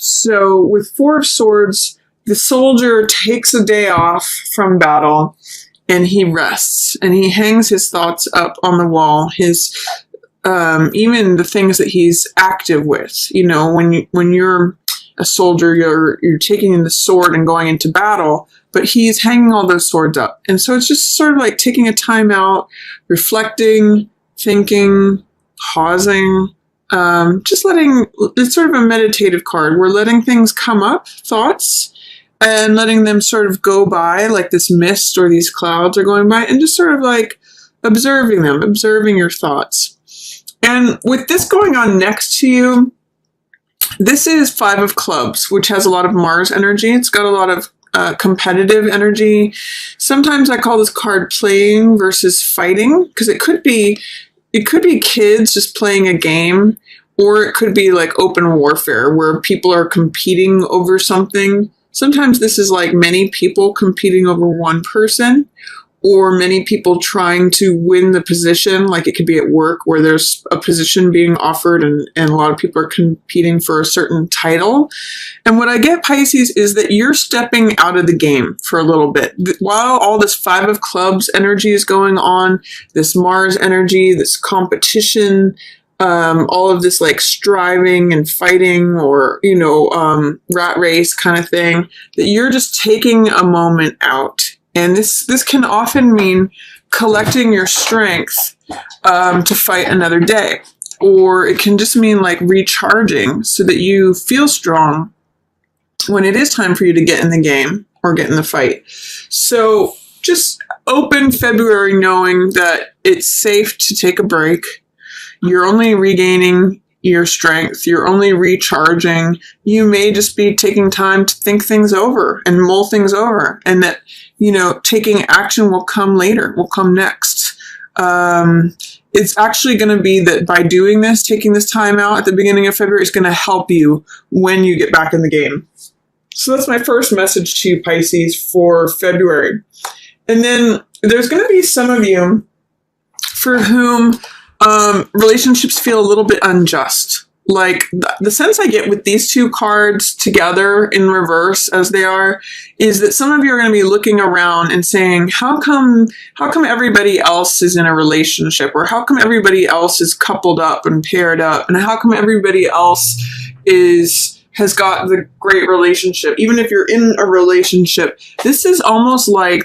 So with Four of Swords, the soldier takes a day off from battle and he rests and he hangs his thoughts up on the wall. His even the things that he's active with. You know, when you're a soldier, you're taking the sword and going into battle, but he's hanging all those swords up. And so it's just sort of like taking a time out, reflecting, thinking, pausing, just letting, it's sort of a meditative card. We're letting things come up, thoughts, and letting them sort of go by, like this mist or these clouds are going by, and just sort of like observing them, observing your thoughts. And with this going on next to you, this is Five of Clubs, which has a lot of Mars energy. It's got a lot of competitive energy. Sometimes I call this card playing versus fighting, because it could be kids just playing a game, or it could be like open warfare where people are competing over something. Sometimes this is like many people competing over one person, or many people trying to win the position. Like it could be at work where there's a position being offered and a lot of people are competing for a certain title. And what I get, Pisces, is that you're stepping out of the game for a little bit. While all this Five of Clubs energy is going on, this Mars energy, this competition, all of this like striving and fighting, or, you know, rat race kind of thing, that you're just taking a moment out. And this can often mean collecting your strength to fight another day. Or it can just mean like recharging so that you feel strong when it is time for you to get in the game or get in the fight. So just open February knowing that it's safe to take a break. You're only regaining your strength. You're only recharging. You may just be taking time to think things over and mull things over, and that, you know, taking action will come later, will come next. It's actually going to be that by doing this, taking this time out at the beginning of February is going to help you when you get back in the game. So that's my first message to you, Pisces, for February. And then there's going to be some of you for whom relationships feel a little bit unjust. Like the sense I get with these two cards together in reverse as they are, is that some of you are going to be looking around and saying, how come everybody else is in a relationship? Or how come everybody else is coupled up and paired up? And how come everybody else has got the great relationship? Even if you're in a relationship, this is almost like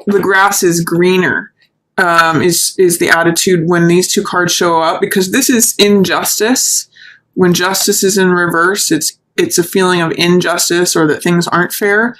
the grass is greener. Is the attitude when these two cards show up, because this is injustice. When justice is in reverse, it's a feeling of injustice or that things aren't fair.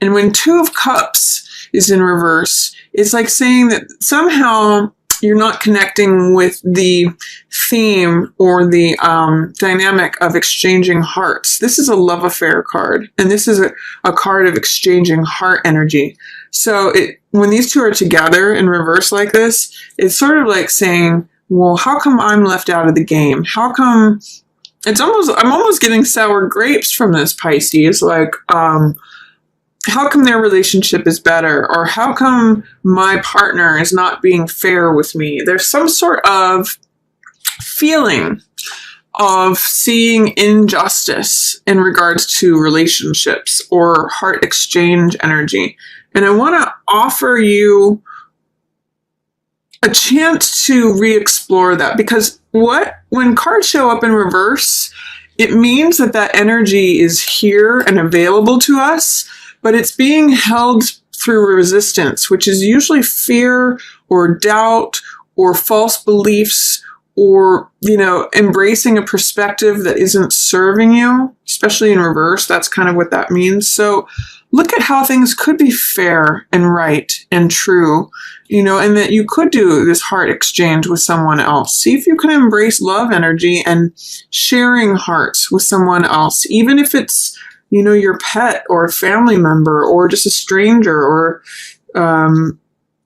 And when Two of Cups is in reverse, it's like saying that somehow you're not connecting with the theme or the dynamic of exchanging hearts. This is a love affair card, and this is a card of exchanging heart energy. So when these two are together in reverse like this, it's sort of like saying, well, how come I'm left out of the game? How come I'm almost getting sour grapes from this, Pisces. Like, how come their relationship is better? Or how come my partner is not being fair with me? There's some sort of feeling of seeing injustice in regards to relationships or heart exchange energy. And I want to offer you a chance to re-explore that, because when cards show up in reverse, it means that energy is here and available to us, but it's being held through resistance, which is usually fear or doubt or false beliefs, or, you know, embracing a perspective that isn't serving you, especially in reverse. That's kind of what that means. So look at how things could be fair and right and true, you know, and that you could do this heart exchange with someone else. See if you can embrace love energy and sharing hearts with someone else, even if it's, you know, your pet or a family member or just a stranger or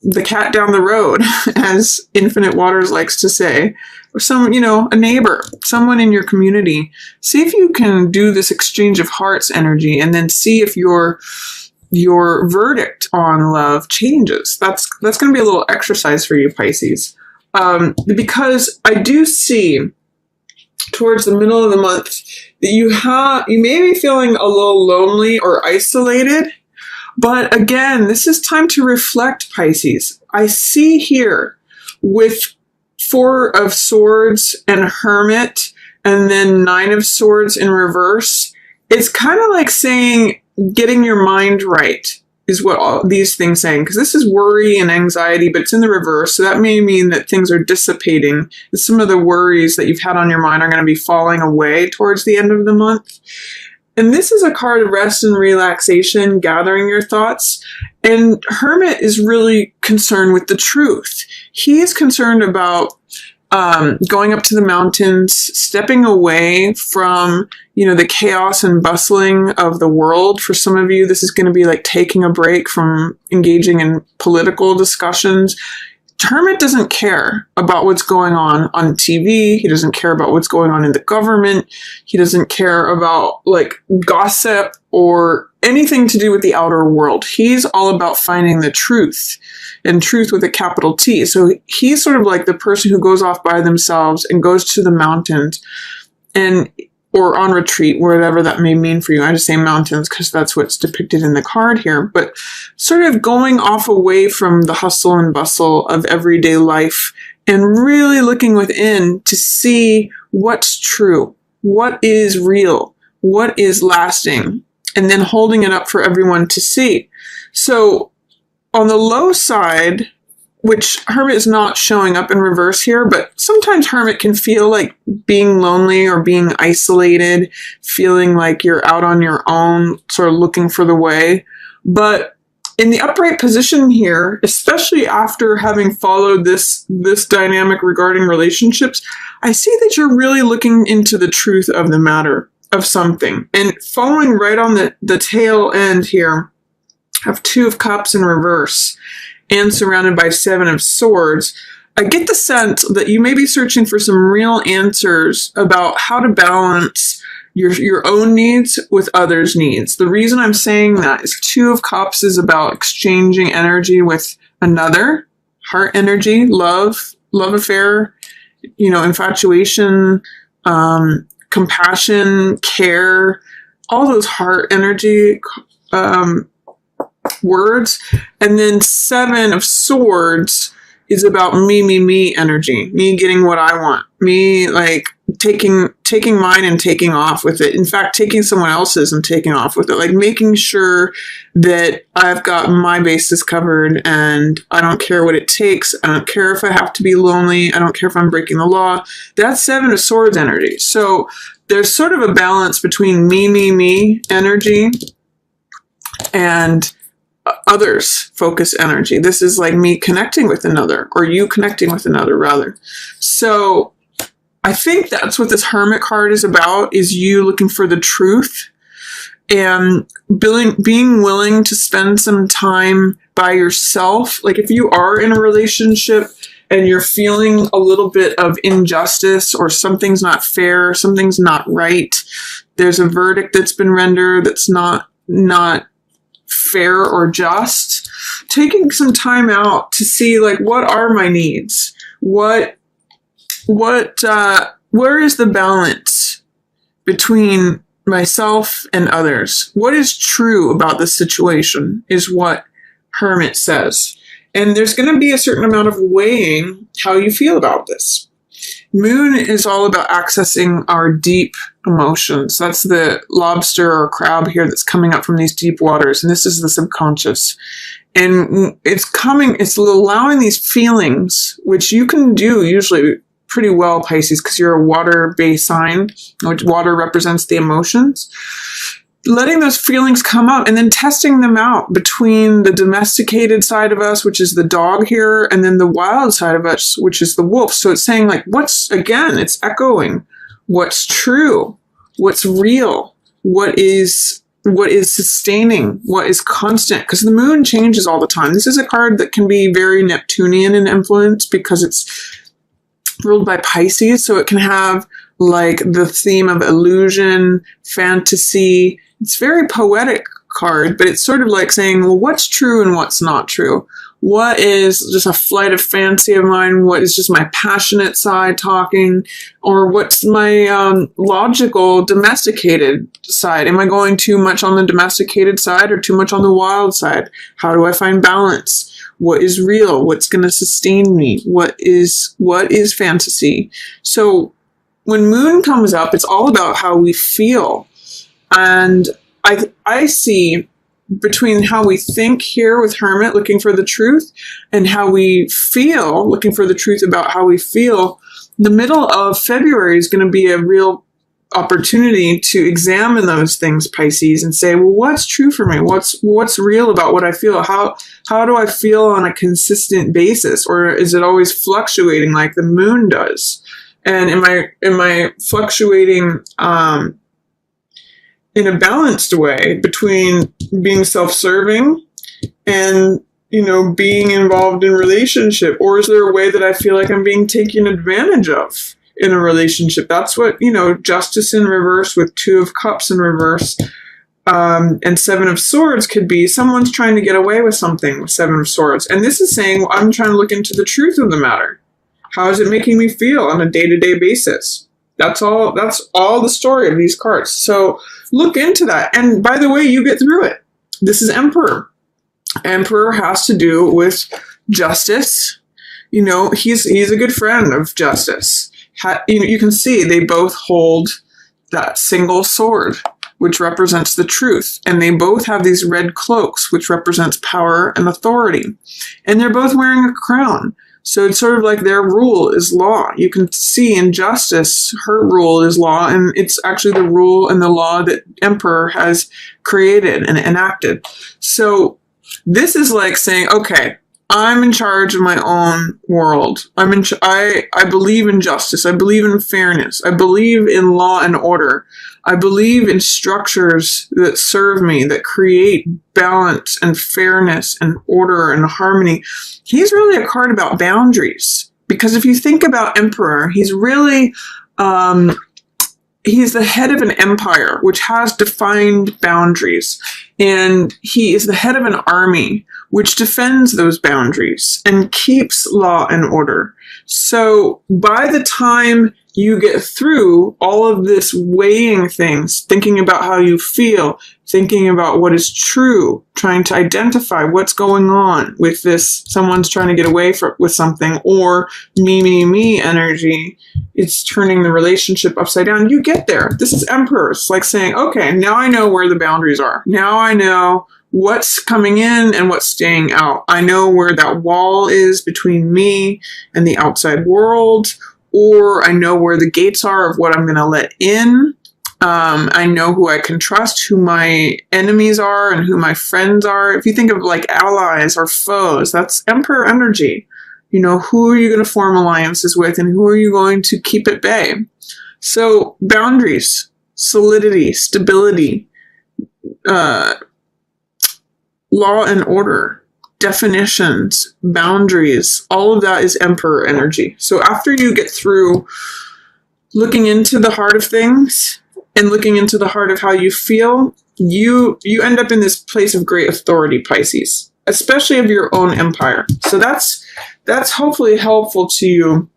the cat down the road, as Infinite Waters likes to say, or some, you know, a neighbor, someone in your community. See if you can do this exchange of hearts energy, and then see if your verdict on love changes. That's going to be a little exercise for you, Pisces, because I do see towards the middle of the month that you may be feeling a little lonely or isolated. But again, this is time to reflect, Pisces. I see here with Four of Swords and Hermit, and then Nine of Swords in reverse. It's kind of like saying getting your mind right is what all these things saying, because this is worry and anxiety, but it's in the reverse. So that may mean that things are dissipating. Some of the worries that you've had on your mind are going to be falling away towards the end of the month. And this is a card of rest and relaxation, gathering your thoughts. And Hermit is really concerned with the truth. He is concerned about going up to the mountains, stepping away from, the chaos and bustling of the world. For some of you, this is going to be like taking a break from engaging in political discussions. Hermit doesn't care about what's going on TV. He doesn't care about what's going on in the government. He doesn't care about like gossip or anything to do with the outer world. He's all about finding the truth, and truth with a capital T. So he's sort of like the person who goes off by themselves and goes to the mountains or on retreat, whatever that may mean for you. I just say mountains because that's what's depicted in the card here. But sort of going off away from the hustle and bustle of everyday life and really looking within to see what's true, what is real, what is lasting, and then holding it up for everyone to see. So on the low side, which Hermit is not showing up in reverse here, but sometimes Hermit can feel like being lonely or being isolated, feeling like you're out on your own, sort of looking for the way. But in the upright position here, especially after having followed this dynamic regarding relationships, I see that you're really looking into the truth of the matter of something. And following right on the tail end here of Two of Cups in reverse, and surrounded by Seven of Swords, I get the sense that you may be searching for some real answers about how to balance your own needs with others' needs. The reason I'm saying that is Two of Cups is about exchanging energy with another, heart energy, love affair, infatuation, compassion, care, all those heart energy words. And then Seven of Swords is about me energy, me getting what I want, me like taking mine and taking off with it. In fact, taking someone else's and taking off with it, like making sure that I've got my bases covered and I don't care what it takes. I don't care if I have to be lonely. I don't care if I'm breaking the law. That's Seven of Swords energy. So there's sort of a balance between me energy and others focus energy. This is like me connecting with another, or you connecting with another rather. So I think that's what this Hermit card is about, is you looking for the truth and being willing to spend some time by yourself. Like if you are in a relationship and you're feeling a little bit of injustice or something's not fair, something's not right, there's a verdict that's been rendered that's not fair or just, taking some time out to see like, what are my needs? Where is the balance between myself and others? What is true about the situation is what Hermit says. And there's going to be a certain amount of weighing how you feel about this. Moon is all about accessing our deep emotions. That's the lobster or crab here that's coming up from these deep waters. And this is the subconscious. And it's allowing these feelings, which you can do usually pretty well, Pisces, because you're a water-based sign, which water represents the emotions. Letting those feelings come up and then testing them out between the domesticated side of us, which is the dog here, and then the wild side of us, which is the wolf. So it's saying like, it's echoing what's true, what's real, what is sustaining, what is constant, because the moon changes all the time. This is a card that can be very Neptunian in influence because it's ruled by Pisces. So it can have like the theme of illusion, fantasy. It's very poetic card, but it's sort of like saying, well, what's true and what's not true? What is just a flight of fancy of mine? What is just my passionate side talking? Or what's my logical, domesticated side? Am I going too much on the domesticated side or too much on the wild side? How do I find balance? What is real? What's going to sustain me? What is fantasy? So when moon comes up, it's all about how we feel. And I see between how we think here with Hermit, looking for the truth, and how we feel, looking for the truth about how we feel, the middle of February is going to be a real opportunity to examine those things, Pisces, and say, well, what's true for me? What's real about what I feel? How do I feel on a consistent basis? Or is it always fluctuating like the moon does? And am I fluctuating in a balanced way between being self-serving and, being involved in relationship? Or is there a way that I feel like I'm being taken advantage of in a relationship? That's what, Justice in reverse with 2 of Cups in reverse, and 7 of Swords could be someone's trying to get away with something with 7 of Swords. And this is saying, well, I'm trying to look into the truth of the matter. How is it making me feel on a day-to-day basis? That's all the story of these cards. So look into that. And by the way, you get through it. This is Emperor. Emperor has to do with justice. He's a good friend of justice. You can see they both hold that single sword, which represents the truth. And they both have these red cloaks, which represents power and authority. And they're both wearing a crown. So it's sort of like their rule is law. You can see in Justice, her rule is law, and it's actually the rule and the law that Emperor has created and enacted. So this is like saying, okay, I'm in charge of my own world. I believe in justice. I believe in fairness. I believe in law and order. I believe in structures that serve me, that create balance and fairness and order and harmony. He's really a card about boundaries, because if you think about Emperor, he's really, he's the head of an empire which has defined boundaries, and he is the head of an army which defends those boundaries and keeps law and order. So by the time you get through all of this weighing things, thinking about how you feel, thinking about what is true, trying to identify what's going on with this, someone's trying to get away with something, or me energy, it's turning the relationship upside down. You get there. This is Emperor. It's like saying, okay, now I know where the boundaries are. Now I know what's coming in and what's staying out. I know where that wall is between me and the outside world, or I know where the gates are of what I'm going to let in. I know who I can trust, who my enemies are, and who my friends are. If you think of like allies or foes, that's Emperor energy. Who are you going to form alliances with, and who are you going to keep at bay? So boundaries, solidity, stability, law and order, definitions, boundaries, all of that is Emperor energy. So after you get through looking into the heart of things and looking into the heart of how you feel, you end up in this place of great authority, Pisces, especially of your own empire. So that's hopefully helpful to you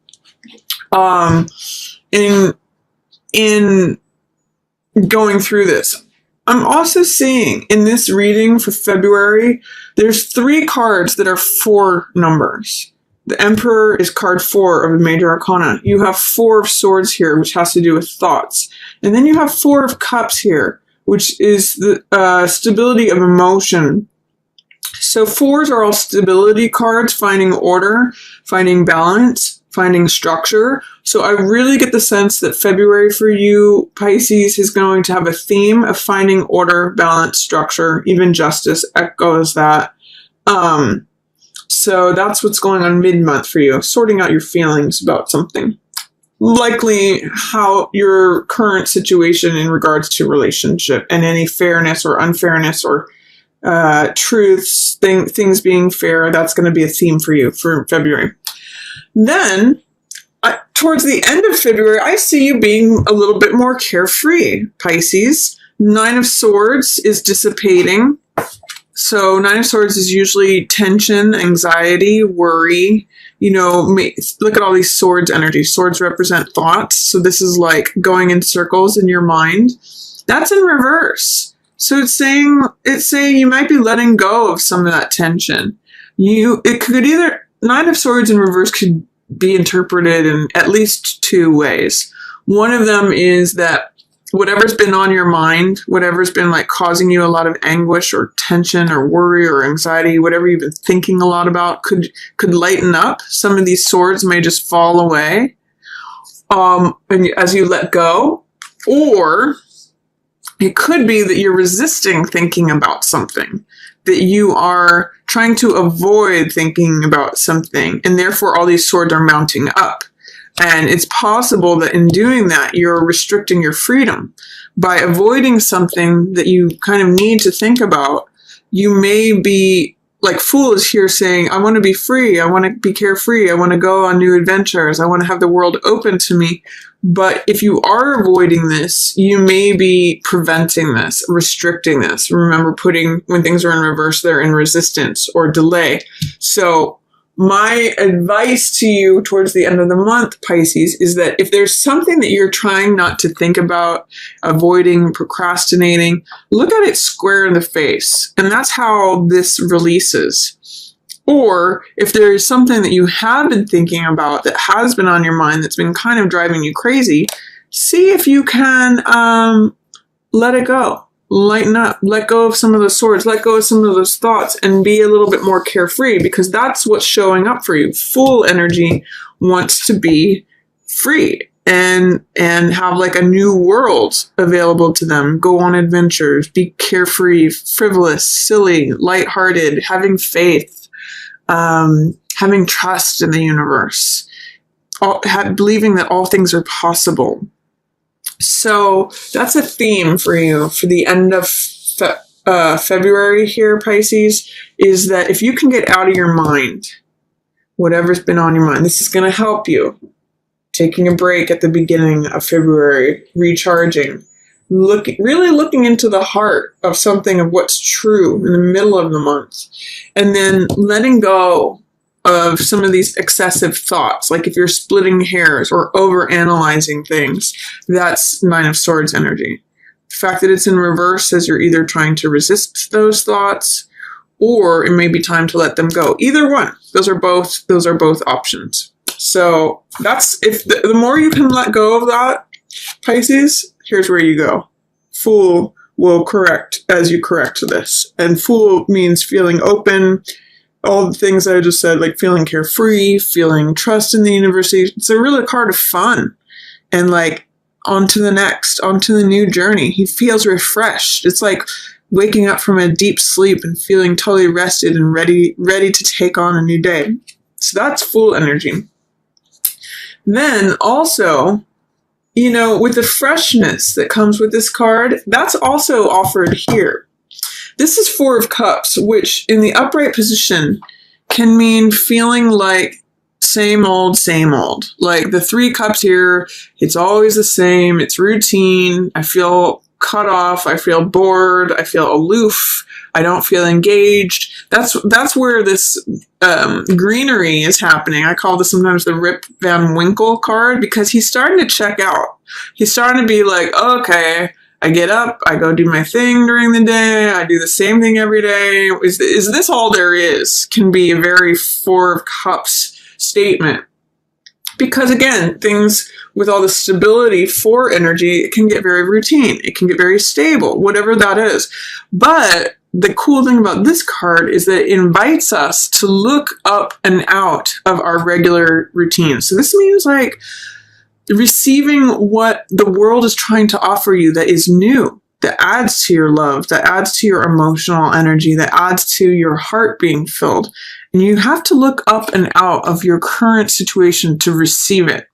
in going through this. I'm also seeing in this reading for February, there's 3 cards that are 4 numbers. The Emperor is card 4 of the Major Arcana. You have 4 of Swords here, which has to do with thoughts. And then you have 4 of Cups here, which is the stability of emotion. So 4s are all stability cards, finding order, finding balance, finding structure. So I really get the sense that February for you, Pisces, is going to have a theme of finding order, balance, structure. Even Justice echoes that. So that's what's going on mid-month for you, sorting out your feelings about something. Likely how your current situation in regards to relationship and any fairness or unfairness or truths, things being fair, that's going to be a theme for you for February. Then, towards the end of February, I see you being a little bit more carefree, Pisces. 9 of Swords is dissipating. So Nine of Swords is usually tension, anxiety, worry. Look at all these swords energy. Swords represent thoughts. So this is like going in circles in your mind. That's in reverse. So it's saying you might be letting go of some of that tension. Nine of Swords in reverse could be interpreted in at least two ways. One of them is that whatever's been on your mind, whatever's been like causing you a lot of anguish or tension or worry or anxiety, whatever you've been thinking a lot about could lighten up. Some of these swords may just fall away and as you let go. Or it could be that you're resisting thinking about something, that you are trying to avoid thinking about something, and therefore all these swords are mounting up. And it's possible that in doing that, you're restricting your freedom. By avoiding something that you kind of need to think about, you may be, like Fool is here saying, I want to be free, I want to be carefree, I want to go on new adventures, I want to have the world open to me. But if you are avoiding this, you may be preventing this, restricting this. Remember, when things are in reverse, they're in resistance or delay. So my advice to you towards the end of the month, Pisces, is that if there's something that you're trying not to think about, avoiding, procrastinating, look at it square in the face. And that's how this releases. Or if there is something that you have been thinking about that has been on your mind that's been kind of driving you crazy, see if you can let it go. Lighten up, let go of some of those swords, let go of some of those thoughts, and be a little bit more carefree, because that's what's showing up for you. Fool energy wants to be free and have like a new world available to them. Go on adventures, be carefree, frivolous, silly, lighthearted, having faith, having trust in the universe, believing that all things are possible. So that's a theme for you for the end of February here, Pisces, is that if you can get out of your mind whatever's been on your mind, this is going to help you. Taking a break at the beginning of February, recharging, really looking into the heart of something of what's true in the middle of the month, and then letting go of some of these excessive thoughts. Like if you're splitting hairs or over-analyzing things, that's Nine of Swords energy. The fact that it's in reverse says you're either trying to resist those thoughts, or it may be time to let them go. Either one. Those are both options. So that's, if the more you can let go of that, Pisces, here's where you go. Fool will correct as you correct this. And Fool means feeling open, all the things I just said, like feeling carefree, feeling trust in the universe. It's a really card of fun and like on to the new journey. He feels refreshed. It's like waking up from a deep sleep and feeling totally rested and ready to take on a new day. So that's Fool energy. Then also, with the freshness that comes with this card, that's also offered here. This is Four of Cups, which in the upright position can mean feeling like same old. Like the Three Cups here, it's always the same. It's routine. I feel cut off. I feel bored. I feel aloof. I don't feel engaged. That's where this greenery is happening. I call this sometimes the Rip Van Winkle card, because he's starting to check out. He's starting to be like, okay, I get up, I go do my thing during the day, I do the same thing every day. Is this all there is? Can be a very Four of Cups statement. Because again, things with all the stability for energy, it can get very routine. It can get very stable, whatever that is. But the cool thing about this card is that it invites us to look up and out of our regular routine. So this means like receiving what the world is trying to offer you that is new, that adds to your love, that adds to your emotional energy, that adds to your heart being filled. And you have to look up and out of your current situation to receive it.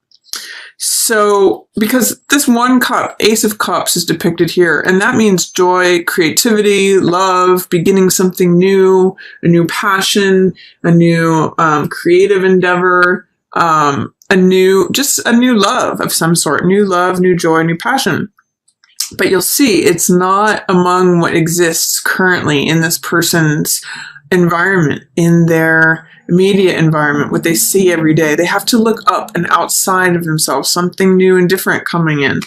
So, because this one cup, Ace of Cups, is depicted here, and that means joy, creativity, love, beginning something new, a new passion, a new creative endeavor, a new love of some sort, new love, new joy, new passion. But you'll see it's not among what exists currently in this person's environment, in their immediate environment, what they see every day. They have to look up and outside of themselves, something new and different coming in.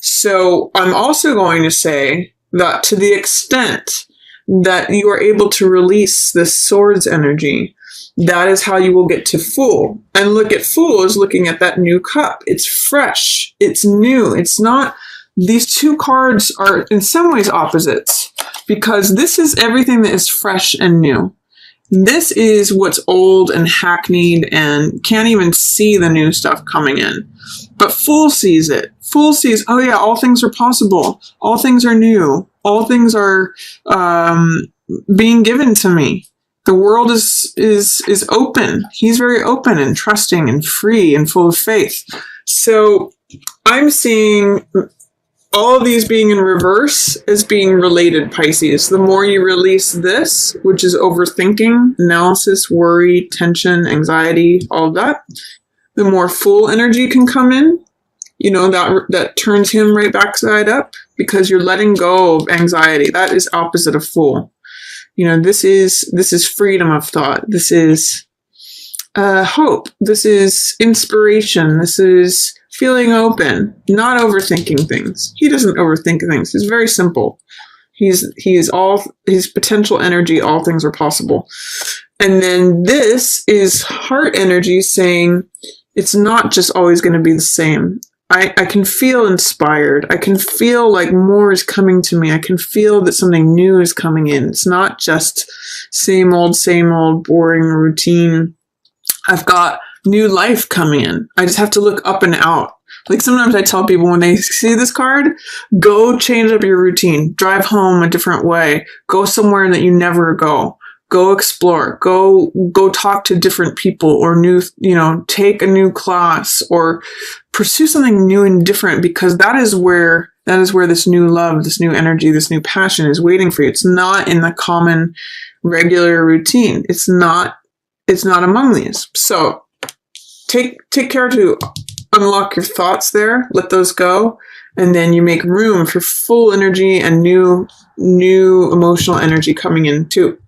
So I'm also going to say that to the extent that you are able to release this swords energy, that is how you will get to Fool. And look at Fool as looking at that new cup. It's fresh. It's new. It's not, these two cards are in some ways opposites, because this is everything that is fresh and new. This is what's old and hackneyed and can't even see the new stuff coming in. But Fool sees it. Fool sees, oh yeah, all things are possible. All things are new. All things are being given to me. The world is open. He's very open and trusting and free and full of faith. So I'm seeing all of these being in reverse as being related, Pisces. The more you release this, which is overthinking, analysis, worry, tension, anxiety, all of that, the more Fool energy can come in. You know, that turns him right backside up, because you're letting go of anxiety. That is opposite of Fool. You know, this is freedom of thought. This is hope. This is inspiration. This is feeling open, not overthinking things. He doesn't overthink things. It's very simple. He is all his potential energy. All things are possible. And then this is heart energy saying it's not just always going to be the same. I can feel inspired. I can feel like more is coming to me. I can feel that something new is coming in. It's not just same old, boring routine. I've got new life coming in. I just have to look up and out. Like sometimes I tell people when they see this card, go change up your routine. Drive home a different way. Go somewhere that you never go. Go explore, go talk to different people, or take a new class, or pursue something new and different, because that is where this new love, this new energy, this new passion is waiting for you. It's not in the common regular routine. It's not among these. So take care to unlock your thoughts there, let those go, and then you make room for Full energy and new emotional energy coming in too.